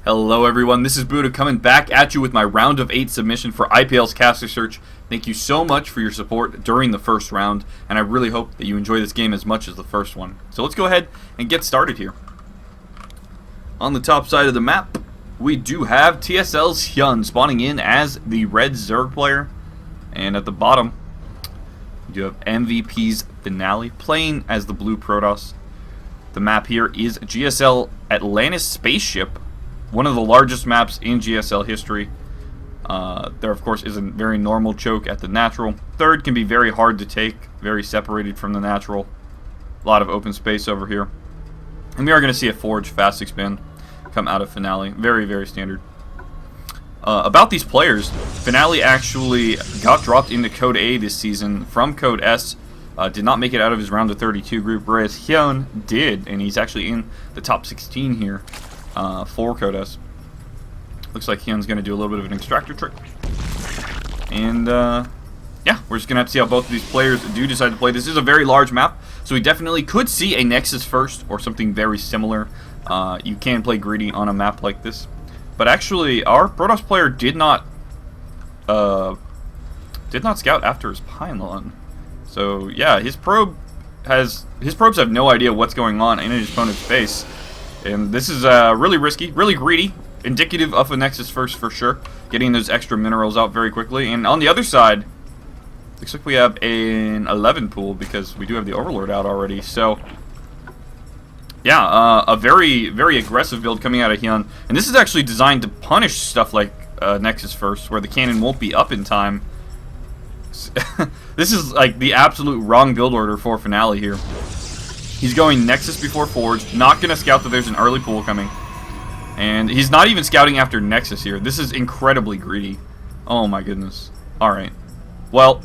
Hello everyone, this is BuDDhA coming back at you with my round of 8 submission for IPL's caster search. Thank you so much for your support during the first round, and I really hope that you enjoy this game as much as the first one. So let's go ahead and get started here. On the top side of the map, we do have TSL's Hyun spawning in as the red Zerg player, and at the bottom, we do have MVP's Finale playing as the blue Protoss. The map here is GSL Atlantis Spaceship, one of the largest maps in GSL history. There, of course, is a very normal choke at the natural. Third can be very hard to take, very separated from the natural. A lot of open space over here. And we are going to see a Forge fast expand come out of Finale. Very, very standard. About these players, Finale actually got dropped into Code A this season from Code S. Did not make it out of his round of 32 group, whereas Hyun did, and he's actually in the top 16 here. For Code S. Looks like Hyun's going to do a little bit of an extractor trick. And, yeah, we're just going to have to see how both of these players do decide to play. This is a very large map, so we definitely could see a Nexus first or something very similar. You can play greedy on a map like this. But actually, our Protoss player did not scout after his pylon. So, yeah, his probes have no idea what's going on in his opponent's base. And this is really risky, really greedy, indicative of a Nexus first for sure. Getting those extra minerals out very quickly. And on the other side, looks like we have an 11 pool because we do have the Overlord out already. So, yeah, a very, very aggressive build coming out of Hyun. And this is actually designed to punish stuff like Nexus first, where the cannon won't be up in time. This is like the absolute wrong build order for Finale here. He's going Nexus before Forge, not going to scout that there's an early pool coming. And he's not even scouting after Nexus here. This is incredibly greedy. Oh my goodness. Alright. Well,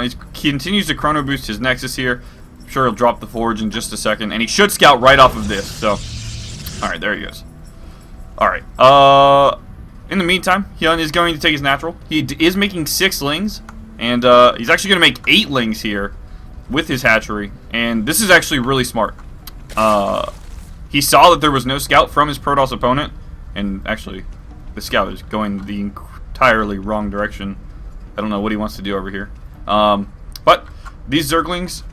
he continues to chrono boost his Nexus here. I'm sure he'll drop the Forge in just a second. And he should scout right off of this. So, alright, there he goes. Alright. In the meantime, Hyun is going to take his natural. He is making 6 lings. And he's actually going to make 8 lings here with his hatchery, and this is actually really smart. He saw that there was no scout from his Protoss opponent, and actually, the scout is going the entirely wrong direction. I don't know what he wants to do over here. But these Zerglings,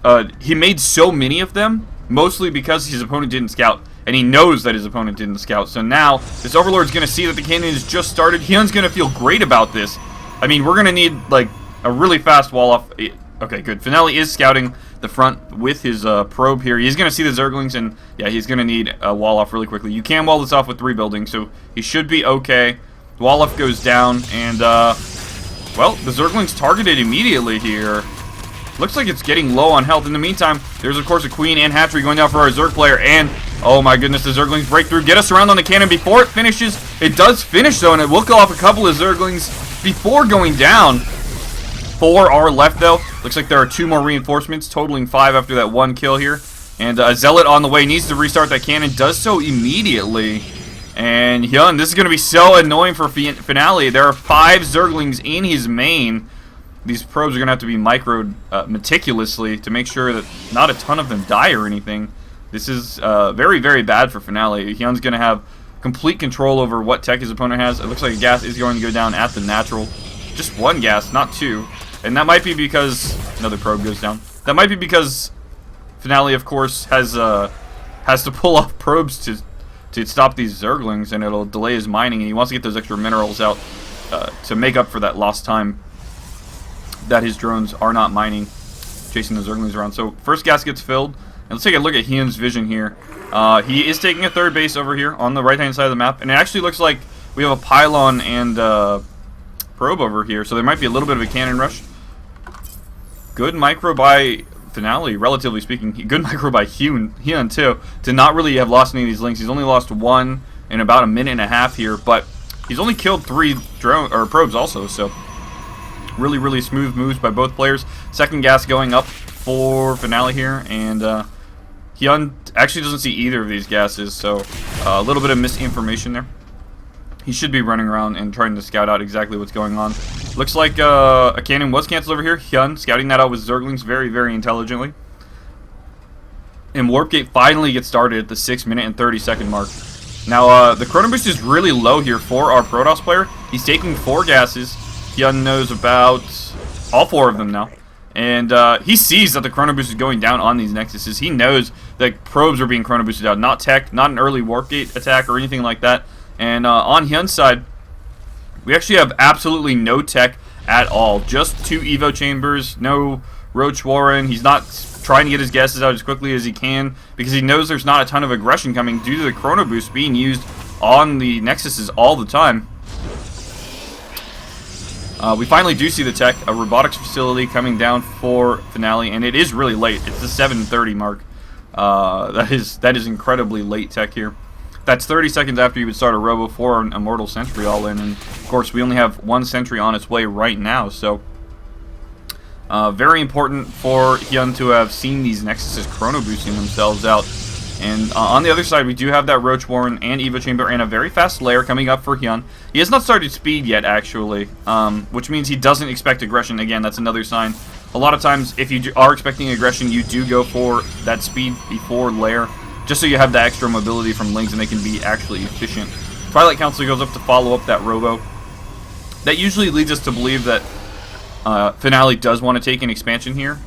he made so many of them, mostly because his opponent didn't scout, and he knows that his opponent didn't scout. So now, this Overlord's going to see that the cannon has just started. Hyun's going to feel great about this. I mean, we're going to need, like, a really fast wall-off. Okay, good. Finale is scouting the front with his probe here. He's going to see the Zerglings, and yeah, he's going to need a wall off really quickly. You can wall this off with 3 buildings, so he should be okay. The wall off goes down, and, well, the Zerglings targeted immediately here. Looks like it's getting low on health. In the meantime, there's, of course, a Queen and Hatchery going down for our Zerg player, and, oh my goodness, the Zerglings break through, get us around on the cannon before it finishes. It does finish, though, and it will kill off a couple of Zerglings before going down. 4 are left, though. Looks like there are 2 more reinforcements, totaling 5 after that 1 kill here. And a Zealot on the way needs to restart that cannon. Does so immediately. And Hyun, this is going to be so annoying for Finale. There are 5 Zerglings in his main. These probes are going to have to be microed meticulously to make sure that not a ton of them die or anything. This is very, very bad for Finale. Hyun's going to have complete control over what tech his opponent has. It looks like a gas is going to go down at the natural. Just 1 gas, not 2. And that might be because another probe goes down. That might be because Finale, of course, has to pull off probes to stop these Zerglings, and it'll delay his mining. And he wants to get those extra minerals out to make up for that lost time that his drones are not mining, chasing the Zerglings around. So first gas gets filled, and let's take a look at Hyun's vision here. He is taking a 3rd base over here on the right-hand side of the map, and it actually looks like we have a pylon and probe over here, so there might be a little bit of a cannon rush. Good micro by Finale, relatively speaking. Good micro by Hyun too, to not really have lost any of these links. He's only lost 1 in about a minute and a half here, but he's only killed 3 probes also, so really, really smooth moves by both players. Second gas going up for Finale here, and Hyun actually doesn't see either of these gases, so a little bit of misinformation there. He should be running around and trying to scout out exactly what's going on. Looks like a cannon was canceled over here. Hyun scouting that out with Zerglings very, very intelligently. And Warp Gate finally gets started at the 6 minute and 30 second mark. Now, the Chrono Boost is really low here for our Protoss player. He's taking 4 gases. Hyun knows about all 4 of them now. And he sees that the Chrono Boost is going down on these Nexuses. He knows that probes are being Chrono Boosted out. Not tech, not an early Warp Gate attack or anything like that. And on Hyun's side, we actually have absolutely no tech at all. Just 2 Evo Chambers, no Roach Warren. He's not trying to get his gases out as quickly as he can because he knows there's not a ton of aggression coming due to the Chrono Boost being used on the Nexuses all the time. We finally do see the tech, a robotics facility coming down for Finale, and it is really late. It's the 7:30 mark. That is incredibly late tech here. That's 30 seconds after you would start a Robo for an Immortal Sentry all in, and of course we only have 1 Sentry on its way right now, so very important for Hyun to have seen these Nexuses Chrono boosting themselves out. And on the other side, we do have that Roach Warren and Evo Chamber and a very fast lair coming up for Hyun. He has not started speed yet, actually, which means he doesn't expect aggression. Again, that's another sign. A lot of times, if you are expecting aggression, you do go for that speed before lair, just so you have the extra mobility from Lings and they can be actually efficient. Twilight Counselor goes up to follow up that Robo. That usually leads us to believe that Finale does want to take an expansion here.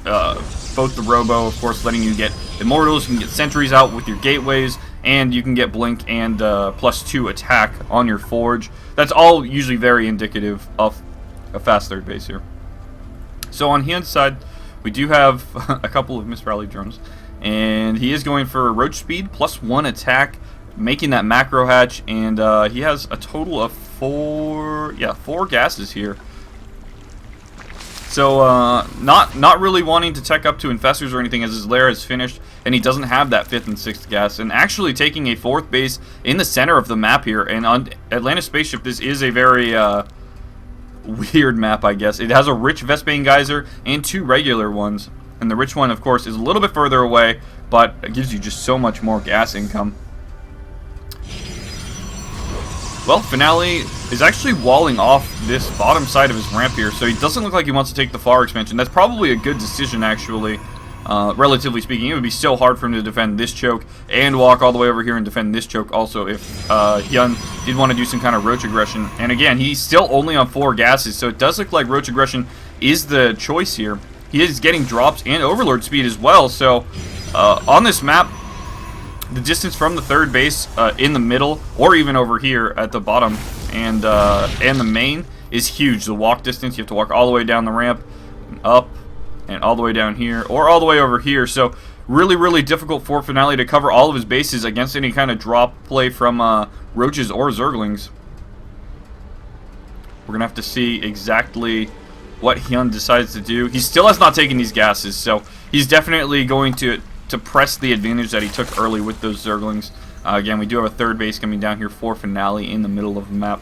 Both the Robo, of course, letting you get Immortals, you can get Sentries out with your Gateways, and you can get Blink and +2 attack on your Forge. That's all usually very indicative of a fast third base here. So on Hyun's side, we do have a couple of misrally drones, and he is going for Roach Speed +1 attack, making that macro hatch, and he has a total of 4 gases here. So, not really wanting to tech up to Infestors or anything as his lair is finished, and he doesn't have that 5th and 6th gas, and actually taking a 4th base in the center of the map here. And on Atlantis Spaceship, this is a very weird map, I guess. It has a rich Vespane Geyser and 2 regular ones, and the rich one, of course, is a little bit further away, but it gives you just so much more gas income. Well, Finale is actually walling off this bottom side of his ramp here, so he doesn't look like he wants to take the far expansion. That's probably a good decision, actually, relatively speaking. It would be so hard for him to defend this choke and walk all the way over here and defend this choke also if Hyun did want to do some kind of Roach aggression. And again, he's still only on 4 gases, so it does look like Roach aggression is the choice here. He is getting drops and Overlord speed as well, so on this map, the distance from the third base in the middle, or even over here at the bottom, and the main is huge. The walk distance, you have to walk all the way down the ramp, up, and all the way down here, or all the way over here. So really, really difficult for Finale to cover all of his bases against any kind of drop play from Roaches or Zerglings. We're going to have to see exactly what Hyun decides to do. He still has not taken these gases, so he's definitely going to press the advantage that he took early with those Zerglings. Again, we do have a third base coming down here for Finale in the middle of the map.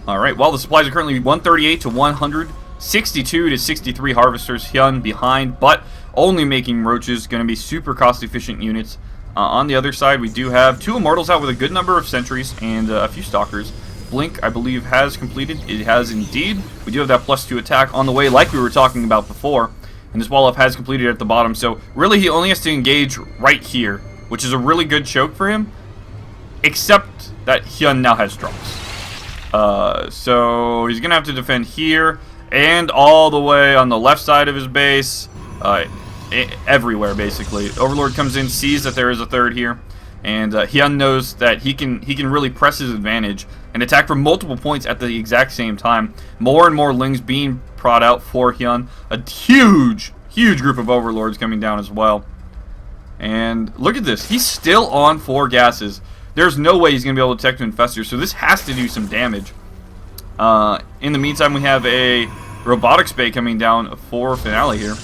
Alright, well, the supplies are currently 138 to 100, 62 to 63 Harvesters. Hyun behind, but only making Roaches. Going to be super cost-efficient units. On the other side, we do have 2 Immortals out with a good number of Sentries and a few Stalkers. Blink, I believe, has completed. It has indeed. We do have that +2 attack on the way, like we were talking about before. And this wall-up has completed at the bottom, so really he only has to engage right here, which is a really good choke for him, except that Hyun now has drops. So he's going to have to defend here, and all the way on the left side of his base, everywhere, basically. Overlord comes in, sees that there is a third here, and Hyun knows that he can really press his advantage and attack from multiple points at the exact same time. More and more Lings being prod out for Hyun. A huge group of Overlords coming down as well. And look at this. He's still on 4 gases. There's no way he's going to be able to tech to Infestor, so this has to do some damage. In the meantime, we have a Robotics Bay coming down for Finale here.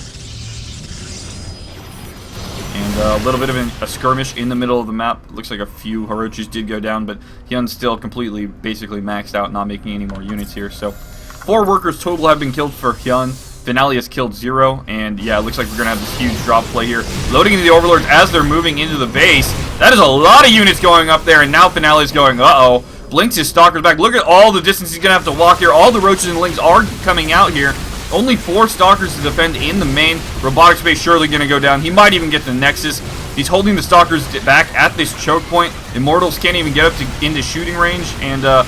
And a little bit of a skirmish in the middle of the map. Looks like a few Orochis did go down, but Hyun's still completely, basically maxed out, not making any more units here. So 4 workers total have been killed for Hyun. Finale has killed 0, and yeah, it looks like we're going to have this huge drop play here. Loading into the Overlords as they're moving into the base. That is a lot of units going up there, and now Finale is going, uh-oh. Blinks his Stalkers back. Look at all the distance he's going to have to walk here. All the Roaches and Lings are coming out here. Only 4 Stalkers to defend in the main. Robotics Base surely going to go down. He might even get the Nexus. He's holding the Stalkers back at this choke point. Immortals can't even get up into shooting range, and a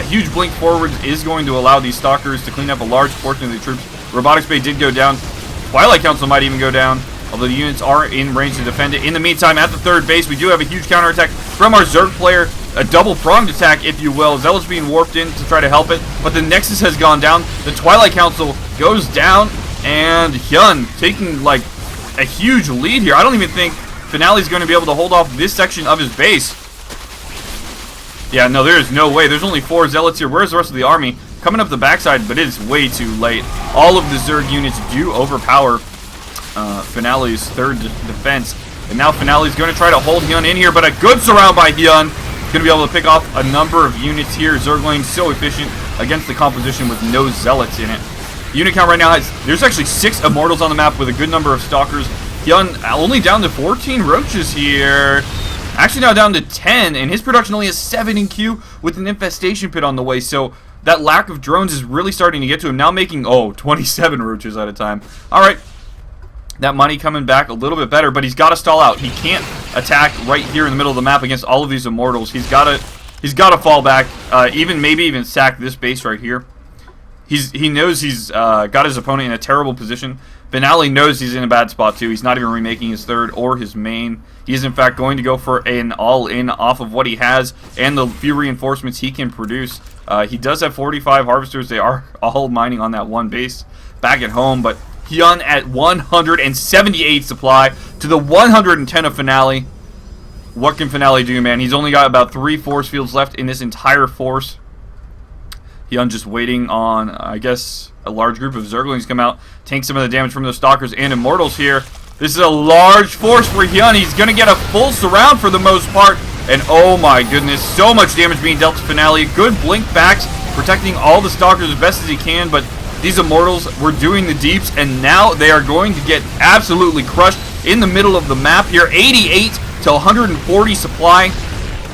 huge blink forward is going to allow these Stalkers to clean up a large portion of the troops. Robotics Bay did go down. Twilight Council might even go down, although the units are in range to defend it. In the meantime, at the third base, we do have a huge counterattack from our Zerg player. A double-pronged attack, if you will. Zealot's being warped in to try to help it, but the Nexus has gone down. The Twilight Council goes down, and Hyun taking, like, a huge lead here. I don't even think Finale's going to be able to hold off this section of his base. Yeah, no, there is no way. There's only 4 Zealots here. Where's the rest of the army? Coming up the backside, but it is way too late. All of the Zerg units do overpower Finale's third defense. And now Finale's going to try to hold Hyun in here, but a good surround by Hyun. Going to be able to pick off a number of units here. Zerglings so efficient against the composition with no Zealots in it. The unit count right now there's actually 6 Immortals on the map with a good number of Stalkers. Hyun only down to 14 Roaches here. Actually now down to 10, and his production only has 7 in queue with an Infestation Pit on the way. So that lack of drones is really starting to get to him. Now making, 27 Roaches at a time. Alright. That money coming back a little bit better, but he's got to stall out. He can't attack right here in the middle of the map against all of these Immortals. He's got to fall back, maybe even sack this base right here. He knows he's got his opponent in a terrible position. Finale knows he's in a bad spot too. He's not even remaking his third or his main. He is in fact going to go for an all-in off of what he has and the few reinforcements he can produce. He does have 45 Harvesters. They are all mining on that one base back at home, but Hyun at 178 supply to the 110 of Finale. What can Finale do, man? He's only got about 3 force fields left in this entire force. Hyun just waiting on, I guess, a large group of Zerglings come out, tank some of the damage from the Stalkers and Immortals here. This is a large force for Hyun. He's going to get a full surround for the most part. And oh my goodness, so much damage being dealt to Finale. Good blink backs, protecting all the Stalkers as best as he can, but these Immortals were doing the deeps, and now they are going to get absolutely crushed in the middle of the map here. 88 to 140 supply.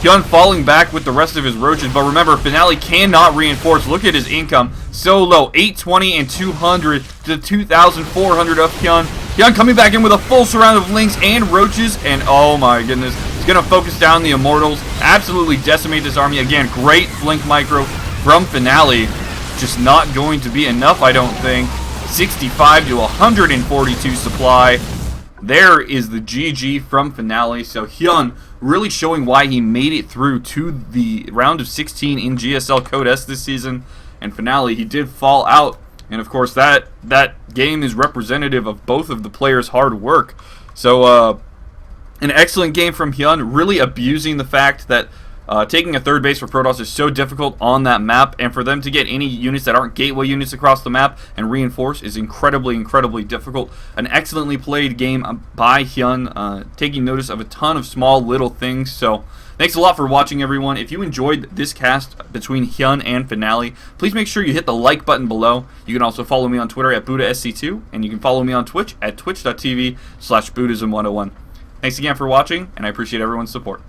Hyun falling back with the rest of his Roaches, but remember, Finale cannot reinforce. Look at his income. So low, 820 and 200 to 2,400 of Hyun. Hyun coming back in with a full surround of Lings and Roaches, and oh my goodness, he's going to focus down the Immortals, absolutely decimate this army. Again, great Blink Micro from Finale. Just not going to be enough, I don't think. 65 to 142 supply. There is the GG from Finale. So Hyun really showing why he made it through to the round of 16 in GSL Code S this season. And Finale, he did fall out. And of course, that game is representative of both of the players' hard work. So an excellent game from Hyun, really abusing the fact that taking a third base for Protoss is so difficult on that map, and for them to get any units that aren't gateway units across the map and reinforce is incredibly, incredibly difficult. An excellently played game by Hyun, taking notice of a ton of small little things. So thanks a lot for watching, everyone. If you enjoyed this cast between Hyun and Finale, please make sure you hit the like button below. You can also follow me on Twitter at BuDDhASC2, and you can follow me on Twitch at twitch.tv/Buddhism101. Thanks again for watching, and I appreciate everyone's support.